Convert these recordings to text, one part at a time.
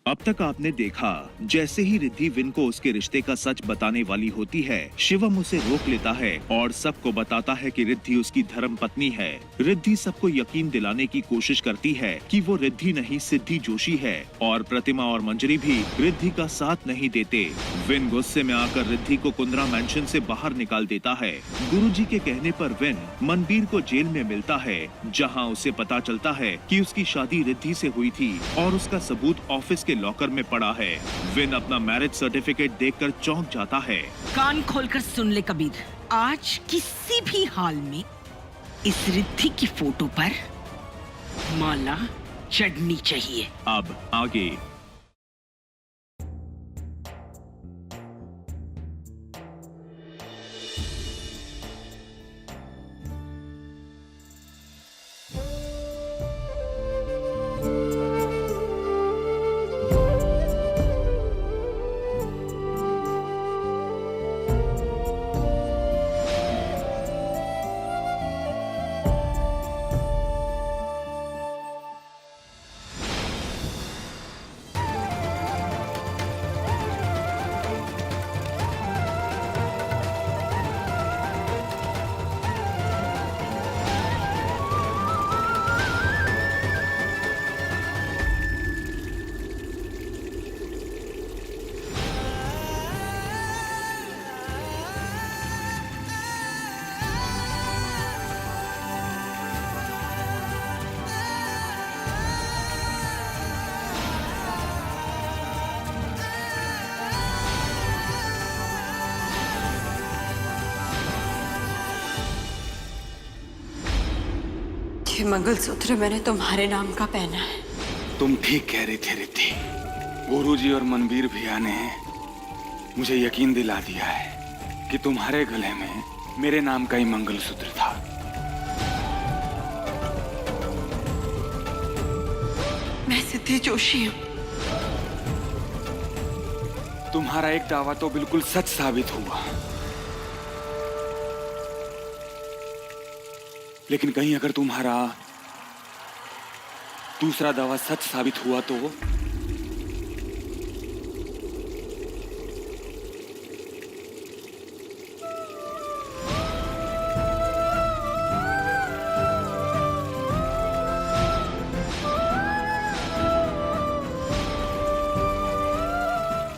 अब तक आपने देखा, जैसे ही रिद्धि विन को उसके रिश्ते का सच बताने वाली होती है, शिवम उसे रोक लेता है और सबको बताता है कि रिद्धि उसकी धर्म पत्नी है। रिद्धि सबको यकीन दिलाने की कोशिश करती है कि वो रिद्धि नहीं सिद्धि जोशी है और प्रतिमा और मंजरी भी रिद्धि का साथ नहीं देते। विन गुस्से में आकर रिद्धि को कुंद्रा मैंशन से बाहर निकाल देता है। गुरुजी के कहने पर विन मनबीर को जेल में मिलता है, जहाँ उसे पता चलता है कि उसकी शादी रिद्धि से हुई थी और उसका सबूत ऑफिस के लॉकर में पड़ा है। विन अपना मैरिज सर्टिफिकेट देखकर चौंक जाता है। कान खोलकर सुन ले कबीर, आज किसी भी हाल में इस रिद्धि की फोटो पर माला चढ़नी चाहिए। अब आगे। ये मंगलसूत्र मैंने तुम्हारे नाम का पहना है। तुम ठीक कह रही थी रिद्धि। गुरुजी और मनबीर भैया ने मुझे यकीन दिला दिया है कि तुम्हारे गले में मेरे नाम का ही मंगलसूत्र था। मैं सिद्धि जोशी हूँ। तुम्हारा एक दावा तो बिल्कुल सच साबित हुआ, लेकिन कहीं अगर तुम्हारा दूसरा दावा सच साबित हुआ तो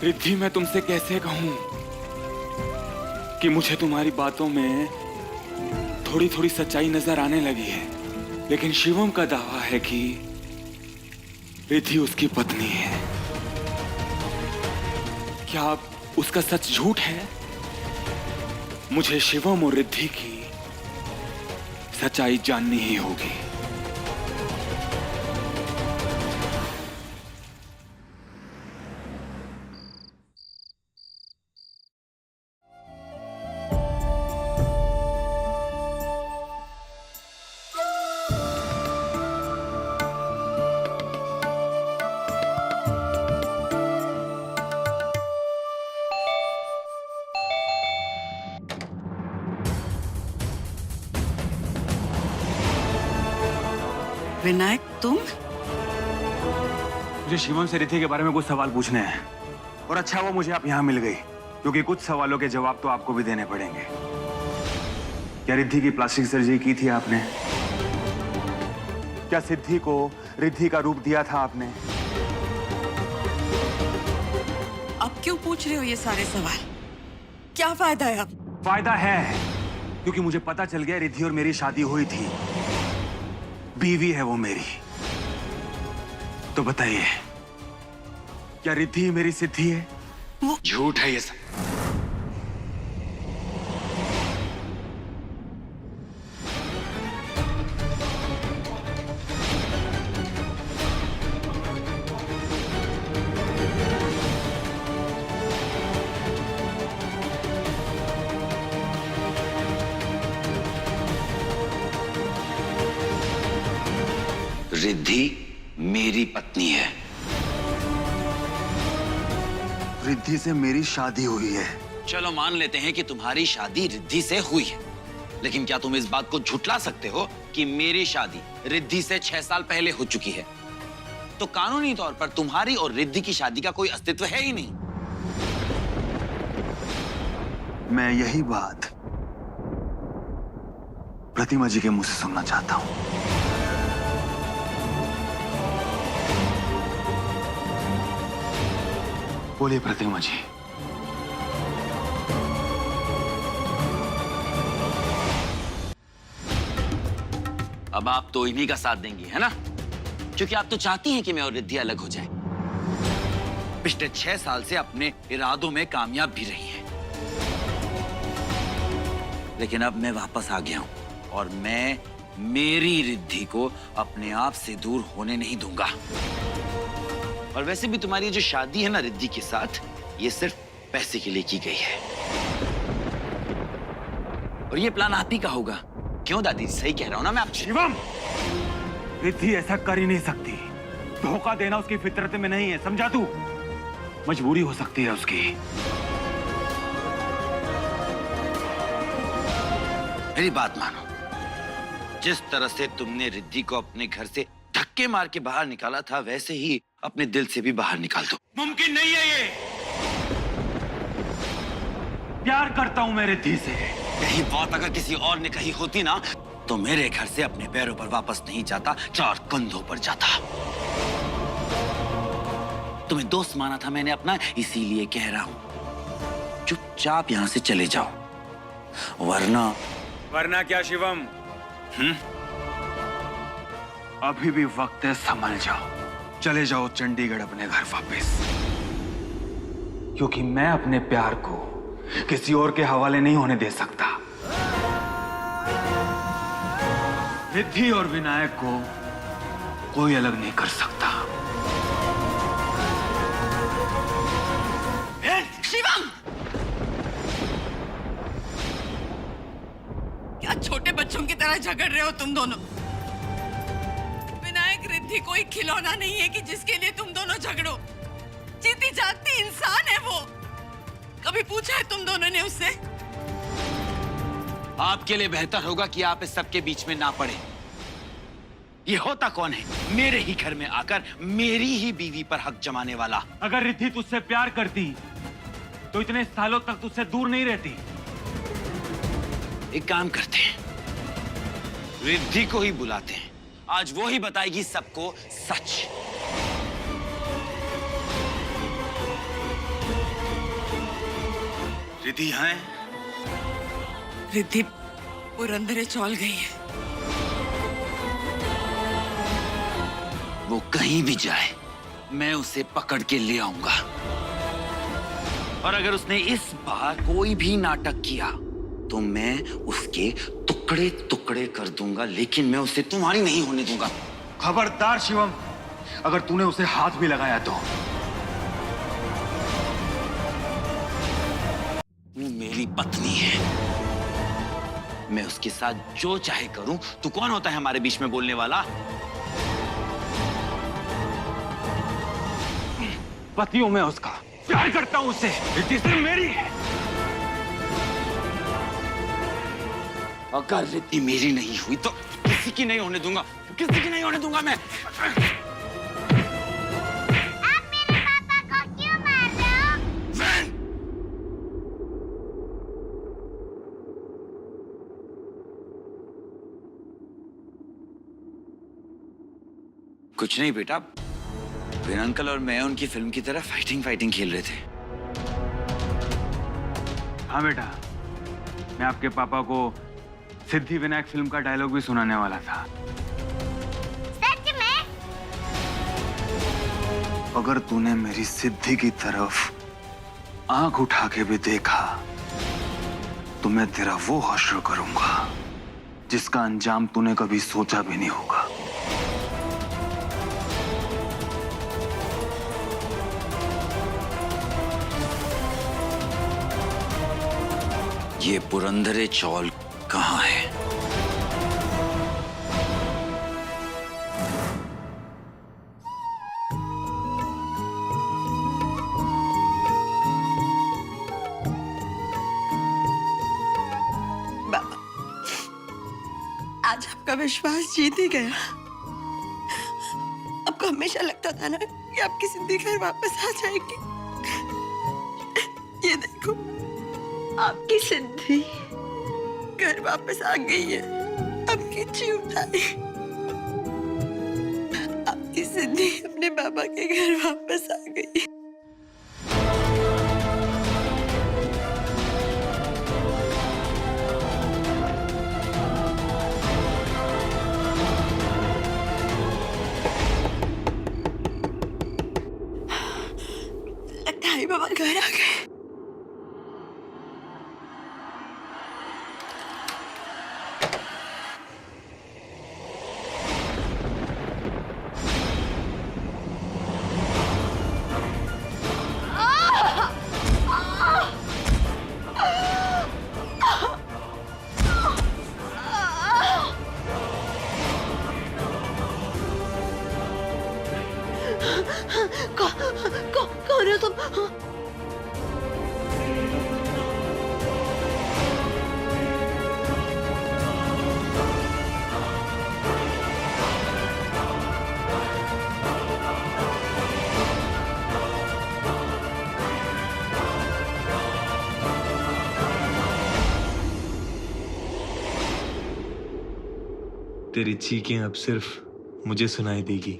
रिद्धि, मैं तुमसे कैसे कहूं कि मुझे तुम्हारी बातों में थोड़ी थोड़ी सच्चाई नजर आने लगी है, लेकिन शिवम का दावा है कि रिद्धि उसकी पत्नी है। क्या उसका सच झूठ है? मुझे शिवम और रिद्धि की सच्चाई जाननी ही होगी। विनायक, तुम? मुझे शिवम से रिद्धि के बारे में कुछ सवाल पूछने हैं, और अच्छा हुआ मुझे आप यहाँ मिल गई, क्योंकि कुछ सवालों के जवाब तो आपको भी देने पड़ेंगे। क्या रिद्धि की प्लास्टिक सर्जरी की थी आपने? क्या सिद्धि को रिद्धि का रूप दिया था आपने? अब क्यों पूछ रहे हो ये सारे सवाल? क्या फायदा है अब? फायदा है, क्योंकि मुझे पता चल गया रिद्धि और मेरी शादी हुई थी। बीवी है वो मेरी। तो बताइए, क्या रिद्धि मेरी सिद्धि है? वो झूठ है ये सब। रिद्धि मेरी पत्नी है। रिद्धि से मेरी शादी हुई है। चलो मान लेते हैं कि तुम्हारी शादी रिद्धि से हुई है, लेकिन क्या तुम इस बात को झुठला सकते हो कि मेरी शादी रिद्धि से 6 साल पहले हो चुकी है? तो कानूनी तौर पर तुम्हारी और रिद्धि की शादी का कोई अस्तित्व है ही नहीं। मैं यही बात प्रतिमा जी के मुंह से सुनना चाहता हूं। बोलिए प्रतिमा जी। अब आप तो इन्हीं का साथ देंगी, है ना? क्योंकि आप तो चाहती हैं कि मैं और रिद्धि अलग हो जाए। पिछले 6 साल से अपने इरादों में कामयाब भी रही हैं। लेकिन अब मैं वापस आ गया हूं और मैं मेरी रिद्धि को अपने आप से दूर होने नहीं दूंगा। और वैसे भी तुम्हारी जो शादी है ना रिद्धि के साथ, ये सिर्फ पैसे के लिए की गई है। और ये प्लान आप ही का होगा। क्यों दादी, सही कह रहा हूं ना मैं? आप शिवम, रिद्धि ऐसा कर ही नहीं सकती। धोखा देना उसकी फितरत में नहीं है, समझा तू? मजबूरी हो सकती है उसकी। मेरी बात मानो। जिस तरह से तुमने रिद्धि को अपने घर से धक्के मार के बाहर निकाला था, वैसे ही अपने दिल से भी बाहर निकाल दो। मुमकिन नहीं है ये। प्यार करता हूं मैं रिद्धि से। यही बात अगर किसी और ने कही होती ना, तो मेरे घर से अपने पैरों पर वापस नहीं जाता, 4 कंधों पर जाता। तुम्हें दोस्त माना था मैंने अपना, इसीलिए कह रहा हूं, चुपचाप यहां से चले जाओ। वरना क्या शिवम? अभी भी वक्त है, संभल जाओ। चले जाओ चंडीगढ़ अपने घर वापस। क्योंकि मैं अपने प्यार को किसी और के हवाले नहीं होने दे सकता। रिद्धि और विनायक को कोई अलग नहीं कर सकता। शिवम! क्या छोटे बच्चों की तरह झगड़ रहे हो तुम दोनों? विनायक रिद्धि कोई खिलौना नहीं है कि जिसके लिए तुम दोनों झगड़ो। जीती जागती इंसान है वो। कभी पूछा है तुम दोनों ने उससे? आपके लिए बेहतर होगा कि आप इस सब के बीच में ना पड़े। ये होता कौन है? मेरे ही घर में आकर मेरी ही बीवी पर हक जमाने वाला। अगर रिद्धि तुझसे प्यार करती तो इतने सालों तक तुझसे दूर नहीं रहती। एक काम करते हैं, रिद्धि को ही बुलाते हैं। आज वो ही बताएगी सबको सच। रिद्धि है? रिद्धि पुरंदरे चौल गई है। वो कहीं भी जाए, मैं उसे पकड़ के ले आऊंगा। और अगर उसने इस बार कोई भी नाटक किया, तो मैं उसके टुकड़े टुकड़े कर दूंगा, लेकिन मैं उसे तुम्हारी नहीं होने दूंगा। खबरदार शिवम, अगर तूने उसे हाथ भी लगाया तो। वो मेरी पत्नी है, मैं उसके साथ जो चाहे करूं। तू कौन होता है हमारे बीच में बोलने वाला? पति हूं मैं उसका, प्यार करता हूं उससे। रिद्धि सिर्फ मेरी है। अगर रिद्धि मेरी नहीं हुई तो किसी की नहीं होने दूंगा, किसी की नहीं होने दूंगा मैं। आप मेरे पापा को क्यों मार रहे हो? कुछ नहीं बेटा, फिर अंकल और मैं उनकी फिल्म की तरह फाइटिंग खेल रहे थे। हाँ बेटा, मैं आपके पापा को सिद्धि विनायक फिल्म का डायलॉग भी सुनाने वाला था। सच में? अगर तूने मेरी सिद्धि की तरफ आंख उठा के भी देखा, तो मैं तेरा वो हश्र करूंगा जिसका अंजाम तूने कभी सोचा भी नहीं होगा। ये पुरंदरे चौल कहाँ है? बाबा, आज आपका विश्वास जीत ही गया। अब आपको हमेशा लगता था ना कि आपकी जिंदगी घर वापस आ जाएगी। ये देखो, आपकी जिंदगी घर वापस आ गई है। आपकी जीवदानी, आपकी जिंदगी अपने बाबा के घर वापस आ गई। लगता है बाबा घर आ गए। कौन हो तुम? तेरी चीखें अब सिर्फ मुझे सुनाई देगी।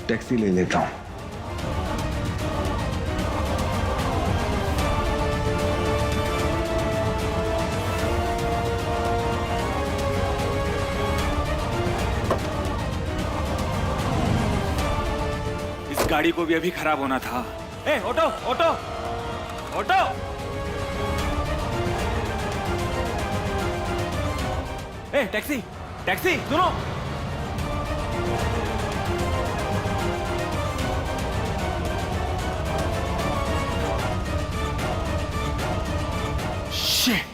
टैक्सी ले लेता हूँ। इस गाड़ी को भी अभी खराब होना था। ए, ऑटो ऑटो ऑटो! ए, टैक्सी टैक्सी, सुनो! Shit!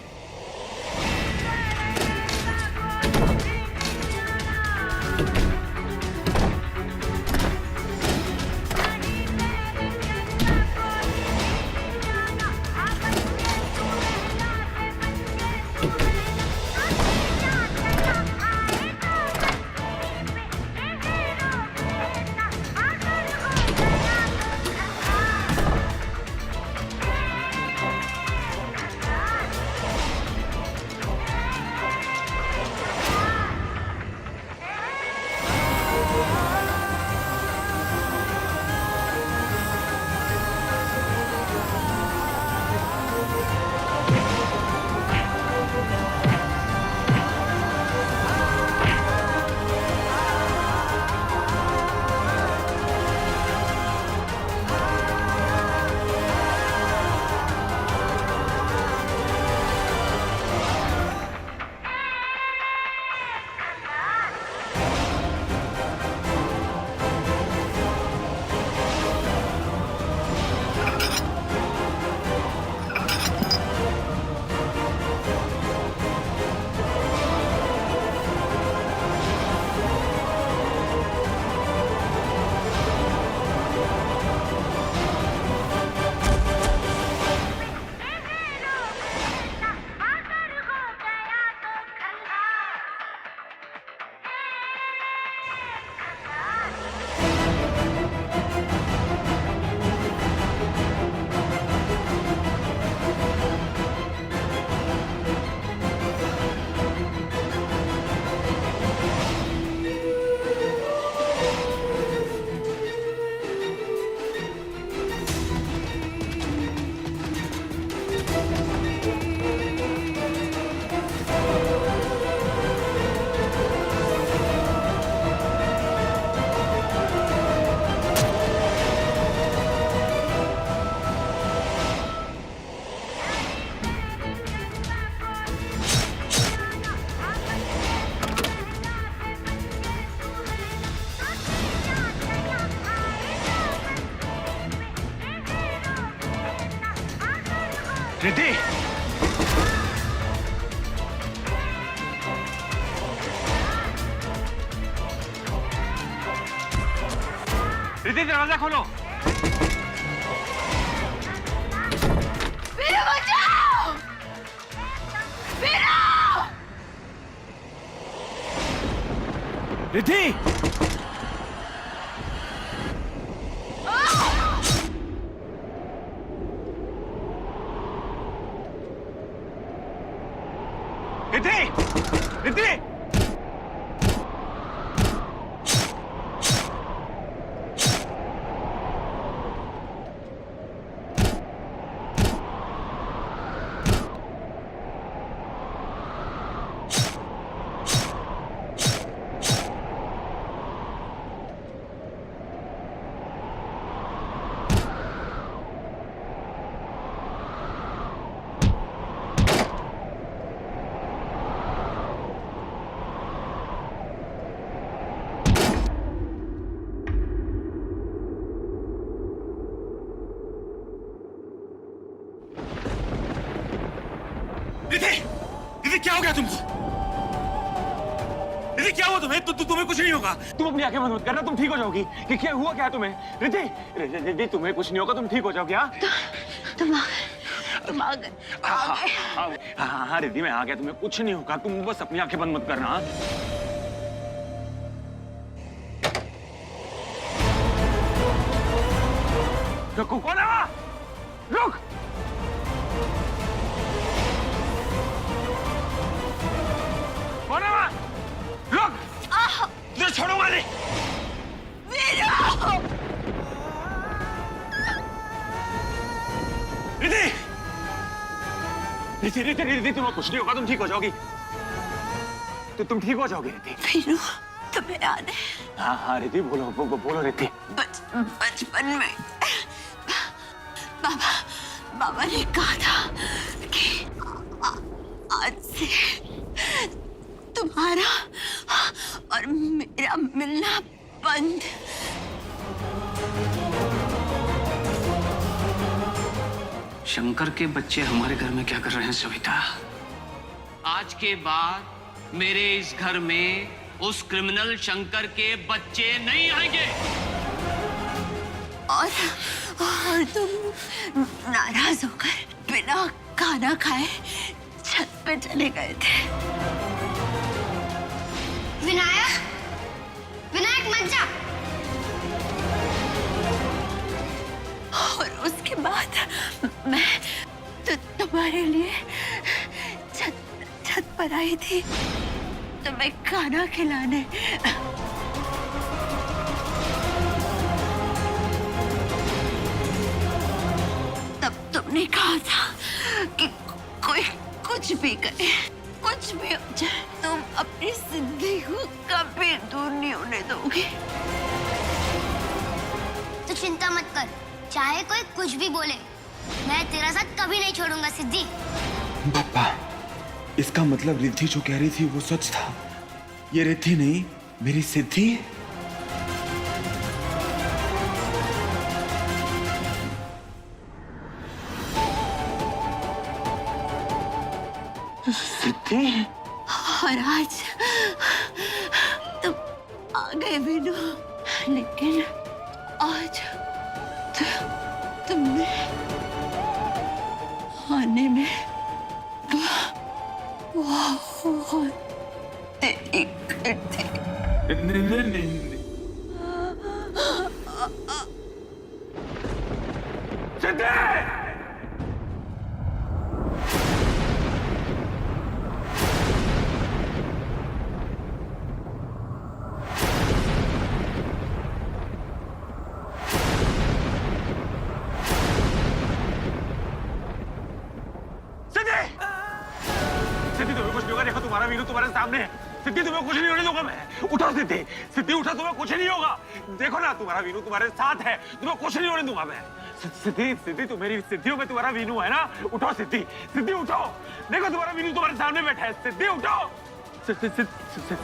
रिद्धि! रिद्धि, दरवाजा खोलो। वीरू बचाओ! वीरू! रिद्धि! रिद्धि! रिद्धि! रिद्धि, क्या हो गया तुमको? रिद्धि, क्या हुआ तुम्हें? तुम्हें कुछ नहीं होगा। तुम अपनी आंखें बंद मत करना, तुम ठीक हो जाओगी। क्या हुआ क्या तुम्हें? रिद्धि, रिद्धि, तुम्हें कुछ नहीं होगा, तुम ठीक हो जाओगी। हाँ, तुम आ गए। हाँ, रिद्धि, मैं आ गया, तुम्हें कुछ नहीं होगा। तुम बस अपनी आंखें बंद मत करना। रुको, कौन है वहाँ? रुक! कौन है वहाँ? रुक! तुझे छोड़ूंगा नहीं। रिद्धि! रिद्धि, रिद्धि, रिद्धि, तुम्हें कुछ नहीं होगा, तुम ठीक हो जाओगी। तुम ठीक हो जाओगी, रिद्धि। वीरू, तुम्हें याद है? हाँ, रिद्धि, बोलो रिद्धि। बचपन में बाबा ने कहा था कि आज से तुम्हारा और मेरा मिलना बंद। शंकर के बच्चे हमारे घर में क्या कर रहे हैं सविता? आज के बाद मेरे इस घर में उस क्रिमिनल शंकर के बच्चे नहीं आएंगे। और तुम नाराज होकर बिना खाना खाए छत पे चले गए थे। विनायक मत जा। और उसके बाद मैं तो तुम्हारे लिए छत पर आई थी, तुम्हें खाना खिलाने। तब तुमने कहा था कि कोई कुछ भी करे, कुछ भी हो जाए, तुम अपनी जिंदगी को कभी दूर नहीं होने दोगे। तो चिंता मत कर, चाहे कोई कुछ भी बोले, मैं तेरा साथ कभी नहीं छोड़ूंगा सिद्धि। पापा, इसका मतलब रिद्धि जो कह रही थी वो सच था। ये रिद्धि नहीं, मेरी सिद्धि। सिद्धि? और आज तुम आ गए वीनू, लेकिन आज तुमने आने में बहुत देरी कर दी। सिद्धि! सिद्धि, तुम्हें कुछ नहीं होगा। देखो, तुम्हारा वीरू तुम्हारे सामने है। सिद्धि, तुम्हें कुछ नहीं होने दूंगा मैं। उठो सिद्धि, सिद्धि उठो, तुम्हें कुछ नहीं होगा। देखो ना, तुम्हारा वीरू तुम्हारे साथ है, तुम्हें कुछ नहीं होने दूंगा मैं। सिद्धि, सिद्धि, तुम मेरी सिद्धियों में तुम्हारा वीरू है ना। उठो सिद्धि, सिद्धि उठो। देखो, तुम्हारा वीरू तुम्हारे सामने बैठा है। सिद्धि उठो। सिद्धि, सिद्धि,